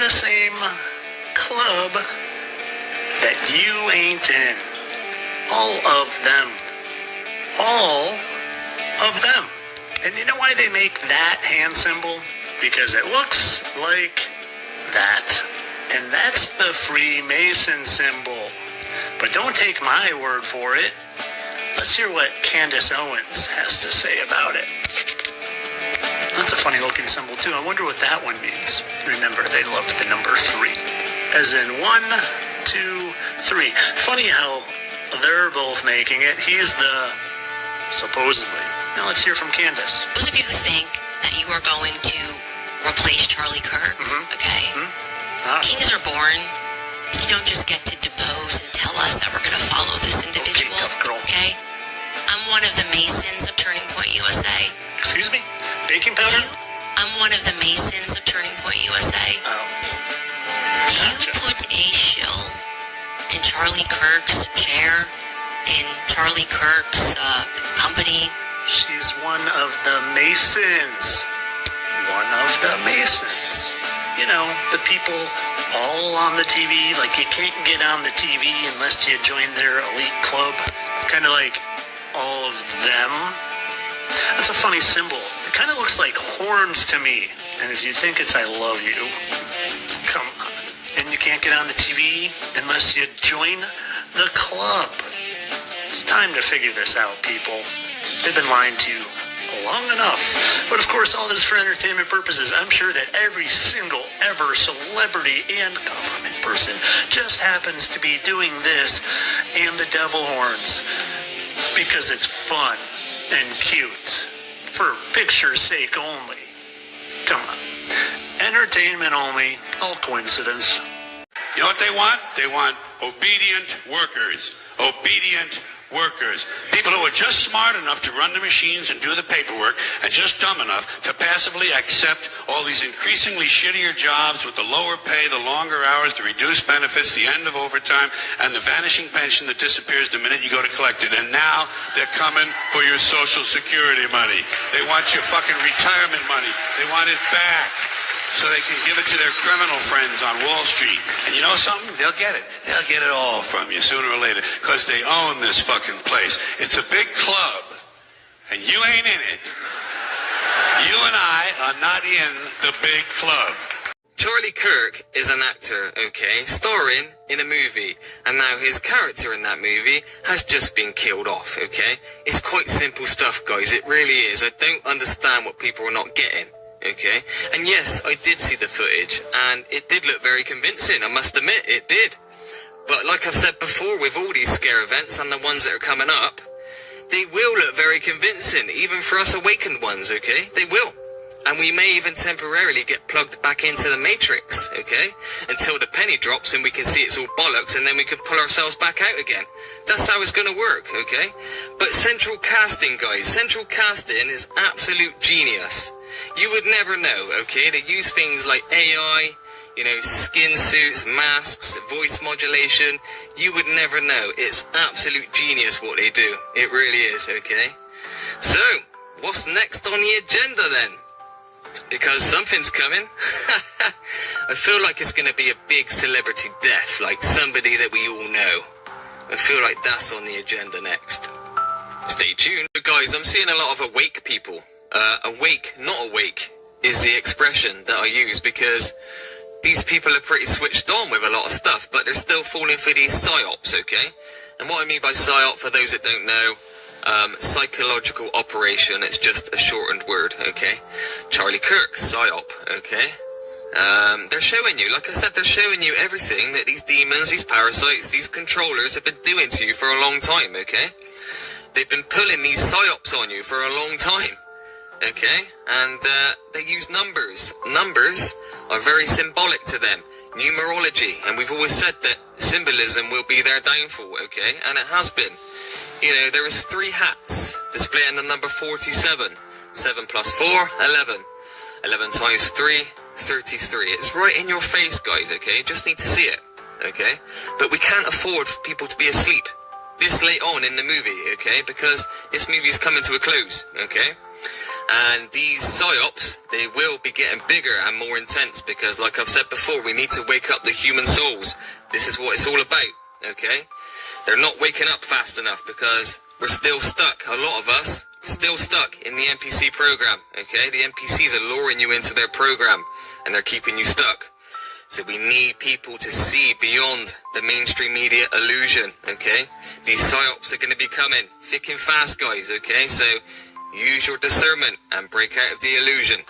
the same club that you ain't in. All of them. All of them. And you know why they make that hand symbol? Because it looks like that. And that's the Freemason symbol. But don't take my word for it. Let's hear what Candace Owens has to say about it. That's a funny looking symbol too. I wonder what that one means. Remember, they love the number 3. As in 1, 2, 3. Funny how they're both making it. He's the supposedly. Now let's hear from Candace. Those of you who think that you are going to replace Charlie Kirk, okay? Kings are born. You don't just get to depose and tell us that we're going to follow this individual, okay? I'm one of the Masons of Turning Point USA. Excuse me? Baking powder? I'm one of the Masons of Turning Point USA. Oh. You put a shill in Charlie Kirk's chair, in Charlie Kirk's company. She's one of the Masons. One of the Masons. You know, the people all on the TV, like you can't get on the TV unless you join their elite club. Kind of like all of them. That's a funny symbol. It kind of looks like horns to me. And if you think it's I love you, come on. And you can't get on the TV unless you join the club. It's time to figure this out, people. They've been lying to you long enough. But of course, all this for entertainment purposes. I'm sure that every single ever celebrity and government person just happens to be doing this and the devil horns because it's fun and cute for picture's sake only. Come on. Entertainment only. All coincidence. You know what they want? They want obedient workers. Obedient workers. People who are just smart enough to run the machines and do the paperwork and just dumb enough to passively accept all these increasingly shittier jobs with the lower pay, the longer hours, the reduced benefits, the end of overtime, and the vanishing pension that disappears the minute you go to collect it. And now they're coming for your Social Security money. They want your fucking retirement money. They want it back so they can give it to their criminal friends on Wall Street. And you know something? They'll get it. They'll get it all from you sooner or later because they own this fucking place. It's a big club, and you ain't in it. You and I are not in the big club. Charlie Kirk is an actor, okay, starring in a movie, and now his character in that movie has just been killed off, okay? It's quite simple stuff, guys, it really is. I don't understand what people are not getting. Okay, and yes, I did see the footage, and it did look very convincing, I must admit, it did. But like I've said before, with all these scare events, and the ones that are coming up, they will look very convincing, even for us awakened ones, okay? They will. And we may even temporarily get plugged back into the Matrix, okay? Until the penny drops and we can see it's all bollocks, and then we can pull ourselves back out again. That's how it's going to work, okay? But central casting, guys, central casting is absolute genius. You would never know, okay? They use things like AI, you know, skin suits, masks, voice modulation. You would never know. It's absolute genius what they do. It really is, okay? So, what's next on the agenda then? Because something's coming. I feel like it's going to be a big celebrity death, like somebody that we all know. I feel like that's on the agenda next. Stay tuned. But guys, I'm seeing a lot of awake people. Awake, not awake, is the expression that I use because these people are pretty switched on with a lot of stuff, but they're still falling for these psyops, okay? And what I mean by psyop, for those that don't know, psychological operation, it's just a shortened word, okay? Charlie Kirk, psyop, okay? They're showing you, like I said, they're showing you everything that these demons, these parasites, these controllers have been doing to you for a long time, okay? They've been pulling these psyops on you for a long time. Okay, and they use numbers. Numbers are very symbolic to them. Numerology, and we've always said that symbolism will be their downfall, okay? And it has been. You know, there is 3 hats displaying the number 47. 7 plus 4, 11. 11 times 3, 33. It's right in your face, guys, okay? Just need to see it, okay? But we can't afford for people to be asleep this late on in the movie, okay? Because this movie is coming to a close, okay? And these psyops, they will be getting bigger and more intense because, like I've said before, we need to wake up the human souls. This is what it's all about, okay? They're not waking up fast enough because we're still stuck, a lot of us, still stuck in the NPC program, okay? The NPCs are luring you into their program and they're keeping you stuck. So we need people to see beyond the mainstream media illusion, okay? These psyops are going to be coming thick and fast, guys, okay? So use your discernment and break out of the illusion.